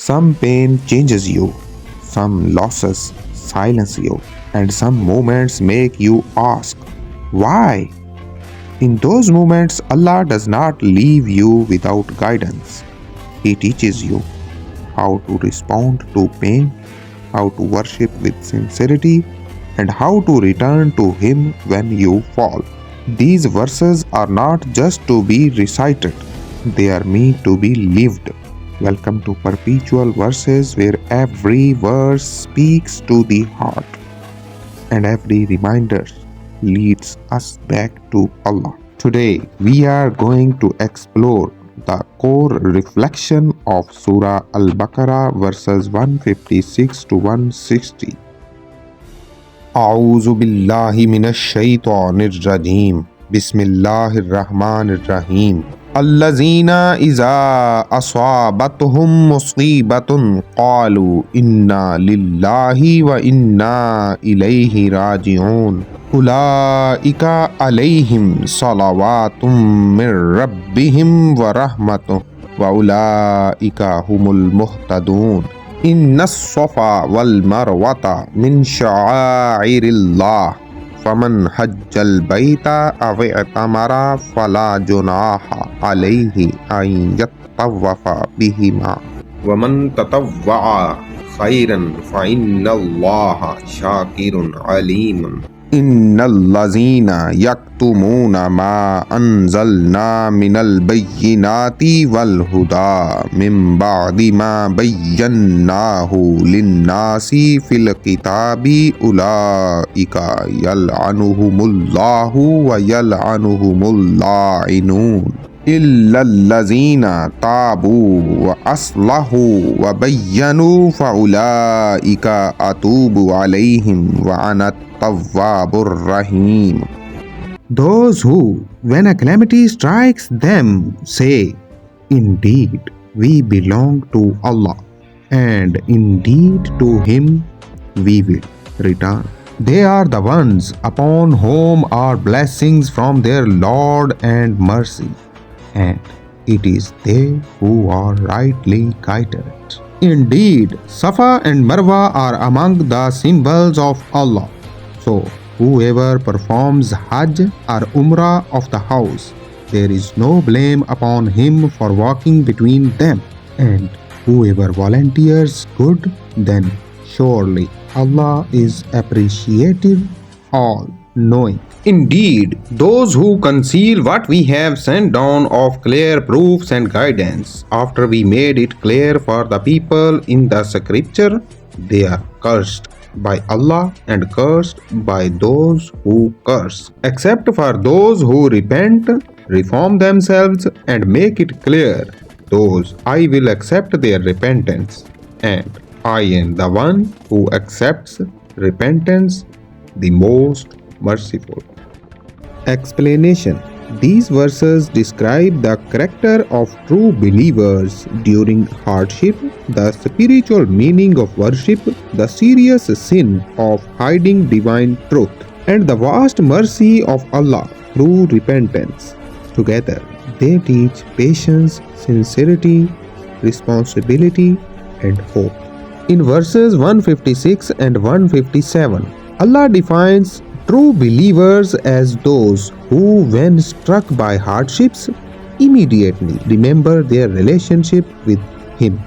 Some pain changes you, some losses silence you, and some moments make you ask, why? In those moments, Allah does not leave you without guidance. He teaches you how to respond to pain, how to worship with sincerity, and how to return to Him when you fall. These verses are not just to be recited, they are meant to be lived. Welcome to Perpetual Verses, where every verse speaks to the heart and every reminder leads us back to Allah. Today, we are going to explore the core reflection of Surah Al-Baqarah verses 156 to 160. أعوذ بالله من الشيطان الرجيم بسم الله الرحمن الرحيم الذين إذا أصابتهم مصيبة قالوا إنا لله وإنا إليه راجعون أولئك عليهم صلوات من ربهم ورحمة وأولئك هم المهتدون إن الصفا والمروة من شعائر الله فمن حج البيت أو اعتمر فلا جناح عليه أن يطوف بهما ومن تطوع خيرا فإن الله شاكر عليم إن الذين يكتمون ما أنزلنا من البينات والهدى من بعد ما بيناه للناس في الكتاب أولئك يلعنهم الله ويلعنهم اللاعنون إلا الذين تابوا وأصلحوا وبينوا فأولئك أتوب عليهم وأنا التواب الرحيم. Those who, when a calamity strikes them, say, indeed, we belong to Allah, and indeed to Him we will return. They are the ones upon whom are blessings from their Lord and mercy, and it is they who are rightly guided. Indeed, Safa and Marwa are among the symbols of Allah. So, whoever performs Hajj or Umrah of the house, there is no blame upon him for walking between them. And whoever volunteers good, then surely Allah is appreciative, all-knowing. Indeed, those who conceal what we have sent down of clear proofs and guidance, after we made it clear for the people in the scripture, they are cursed by Allah and cursed by those who curse. Except for those who repent, reform themselves and make it clear, those I will accept their repentance, and I am the one who accepts repentance, the most merciful. Explanation. These verses describe the character of true believers during hardship, the spiritual meaning of worship, the serious sin of hiding divine truth, and the vast mercy of Allah through repentance. Together, they teach patience, sincerity, responsibility, and hope. In verses 156 and 157, Allah defines true believers as those who, when struck by hardships, immediately remember their relationship with Him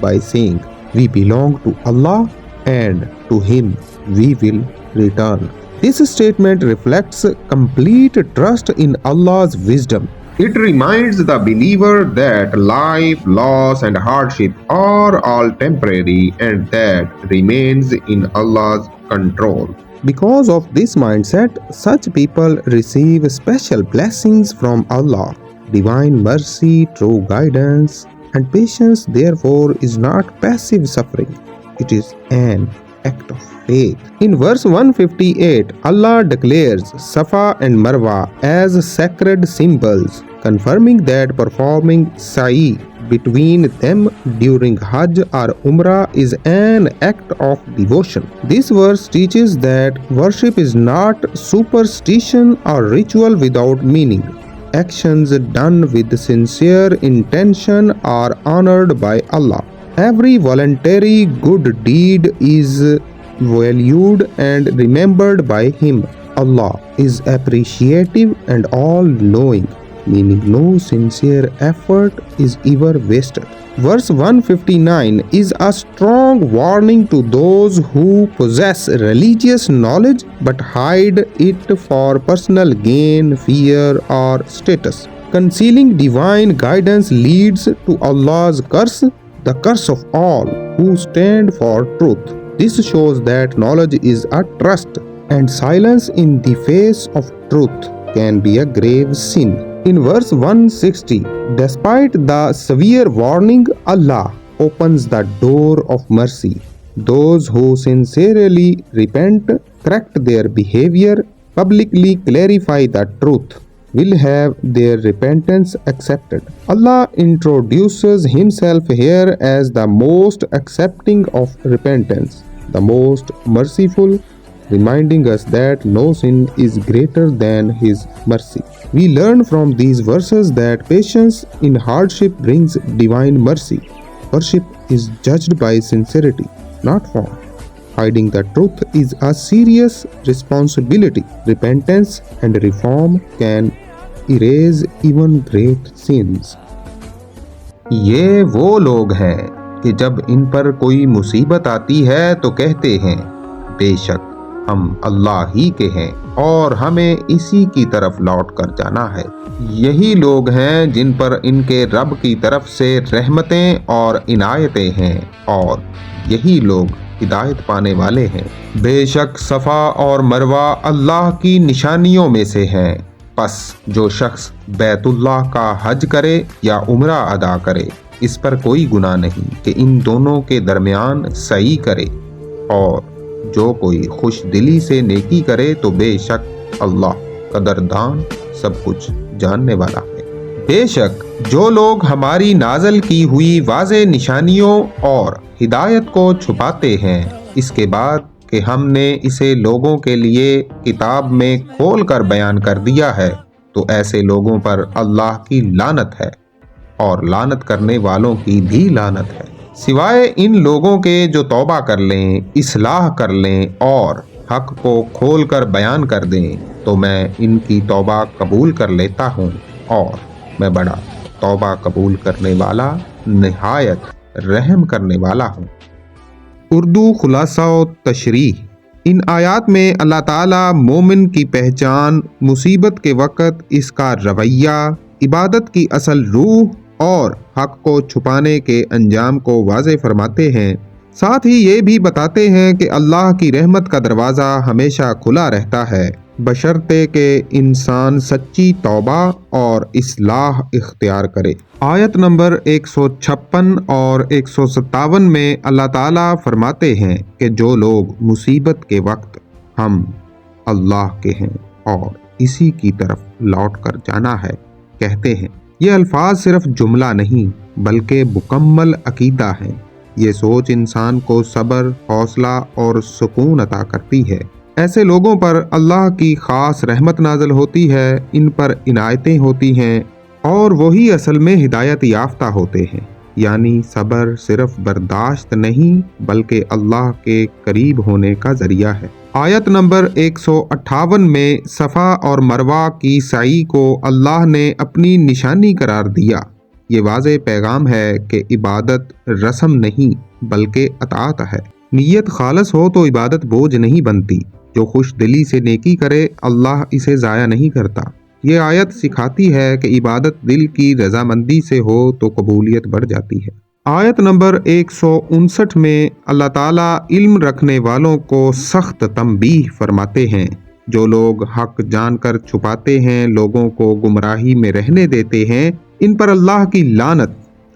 by saying, "We belong to Allah and to Him we will return." This statement reflects complete trust in Allah's wisdom. It reminds the believer that life, loss, and hardship are all temporary and that remains in Allah's control. Because of this mindset, such people receive special blessings from Allah. Divine mercy, true guidance, and patience therefore is not passive suffering. It is an act of faith. In verse 158, Allah declares Safa and Marwa as sacred symbols, confirming that performing sa'i between them during Hajj or Umrah is an act of devotion. This verse teaches that worship is not superstition or ritual without meaning. Actions done with sincere intention are honored by Allah. Every voluntary good deed is valued and remembered by Him. Allah is appreciative and all-knowing, meaning no sincere effort is ever wasted. Verse 159 is a strong warning to those who possess religious knowledge but hide it for personal gain, fear, or status. Concealing divine guidance leads to Allah's curse, the curse of all who stand for truth. This shows that knowledge is a trust, and silence in the face of truth can be a grave sin. In verse 160, despite the severe warning, Allah opens the door of mercy. Those who sincerely repent, correct their behavior, publicly clarify the truth, will have their repentance accepted. Allah introduces Himself here as the most accepting of repentance, the most merciful, reminding us that no sin is greater than His mercy. We learn from these verses that patience in hardship brings divine mercy. Worship is judged by sincerity, not form. Hiding the truth is a serious responsibility. Repentance and reform can erase even great sins. یہ وہ لوگ ہیں کہ جب ان پر کوئی مصیبت آتی ہے تو کہتے ہیں بے شک ہم اللہ ہی کے ہیں اور ہمیں اسی کی طرف لوٹ کر جانا ہے. یہی لوگ ہیں جن پر ان کے رب کی طرف سے رحمتیں اور عنایتیں ہیں اور یہی لوگ ہدایت پانے والے ہیں. بے شک صفا اور مروہ اللہ کی نشانیوں میں سے ہیں، پس جو شخص بیت اللہ کا حج کرے یا عمرہ ادا کرے اس پر کوئی گناہ نہیں کہ ان دونوں کے درمیان سعی کرے، اور جو کوئی خوش دلی سے نیکی کرے تو بے شک اللہ قدردان سب کچھ جاننے والا ہے. بے شک جو لوگ ہماری نازل کی ہوئی واضح نشانیوں اور ہدایت کو چھپاتے ہیں اس کے بعد کہ ہم نے اسے لوگوں کے لیے کتاب میں کھول کر بیان کر دیا ہے، تو ایسے لوگوں پر اللہ کی لعنت ہے اور لعنت کرنے والوں کی بھی لعنت ہے، سوائے ان لوگوں کے جو توبہ کر لیں، اصلاح کر لیں اور حق کو کھول کر بیان کر دیں تو میں ان کی توبہ قبول کر لیتا ہوں اور میں بڑا توبہ قبول کرنے والا، نہایت رحم کرنے والا ہوں. اردو خلاصہ و تشریح. ان آیات میں اللہ تعالیٰ مومن کی پہچان، مصیبت کے وقت اس کا رویہ، عبادت کی اصل روح اور حق کو چھپانے کے انجام کو واضح فرماتے ہیں. ساتھ ہی یہ بھی بتاتے ہیں کہ اللہ کی رحمت کا دروازہ ہمیشہ کھلا رہتا ہے بشرطے کہ انسان سچی توبہ اور اصلاح اختیار کرے. آیت نمبر 156 اور 157 میں اللہ تعالیٰ فرماتے ہیں کہ جو لوگ مصیبت کے وقت ہم اللہ کے ہیں اور اسی کی طرف لوٹ کر جانا ہے کہتے ہیں، یہ الفاظ صرف جملہ نہیں بلکہ مکمل عقیدہ ہیں. یہ سوچ انسان کو صبر، حوصلہ اور سکون عطا کرتی ہے. ایسے لوگوں پر اللہ کی خاص رحمت نازل ہوتی ہے، ان پر عنایتیں ہوتی ہیں اور وہی اصل میں ہدایت یافتہ ہوتے ہیں. یعنی صبر صرف برداشت نہیں بلکہ اللہ کے قریب ہونے کا ذریعہ ہے. آیت نمبر 158 میں صفا اور مروہ کی سعی کو اللہ نے اپنی نشانی قرار دیا. یہ واضح پیغام ہے کہ عبادت رسم نہیں بلکہ اطاعت ہے. نیت خالص ہو تو عبادت بوجھ نہیں بنتی. جو خوش دلی سے نیکی کرے اللہ اسے ضائع نہیں کرتا. یہ آیت سکھاتی ہے کہ عبادت دل کی رضامندی سے ہو تو قبولیت بڑھ جاتی ہے. آیت نمبر 159 میں اللہ تعالیٰ علم رکھنے والوں کو سخت تنبیہ فرماتے ہیں. جو لوگ حق جان کر چھپاتے ہیں، لوگوں کو گمراہی میں رہنے دیتے ہیں، ان پر اللہ کی لعنت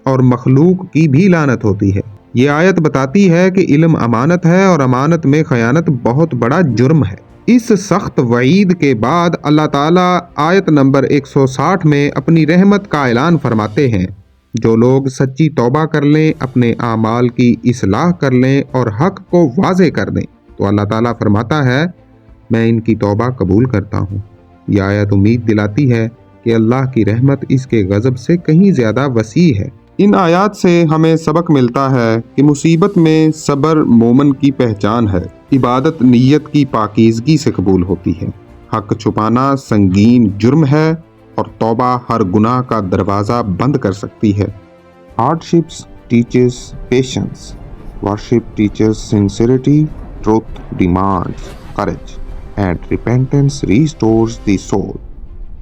اور مخلوق کی بھی لعنت ہوتی ہے. یہ آیت بتاتی ہے کہ علم امانت ہے اور امانت میں خیانت بہت بڑا جرم ہے. اس سخت وعید کے بعد اللہ تعالیٰ آیت نمبر 160 میں اپنی رحمت کا اعلان فرماتے ہیں. جو لوگ سچی توبہ کر لیں، اپنے اعمال کی اصلاح کر لیں اور حق کو واضح کر دیں تو اللہ تعالیٰ فرماتا ہے میں ان کی توبہ قبول کرتا ہوں. یہ آیت امید دلاتی ہے کہ اللہ کی رحمت اس کے غضب سے کہیں زیادہ وسیع ہے. ان آیات سے ہمیں سبق ملتا ہے کہ مصیبت میں صبر مومن کی پہچان ہے۔ عبادت نیت کی پاکیزگی سے قبول ہوتی ہے۔ حق چھپانا سنگین جرم ہے اور توبہ ہر گناہ کا دروازہ بند کر سکتی ہے۔ Hardships teaches patience. Worship teaches sincerity. Truth demands courage. And repentance restores the soul.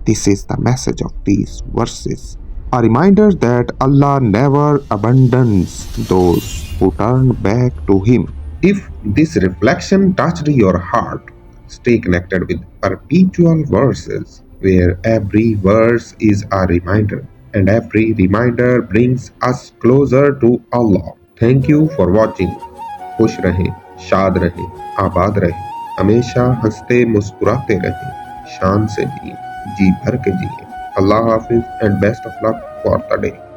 This is the message of these verses. A reminder that Allah never abandons those who turn back to Him. If this reflection touched your heart, stay connected with Perpetual Verses, where every verse is a reminder, and every reminder brings us closer to Allah. Thank you for watching. خوش رہیں، شاد رہیں، آباد رہیں، ہمیشہ ہنستے مسکراتے رہیں، شان سے جئیں، جی بھر کے جئیں۔ اللہ حافظ and best of luck for the day.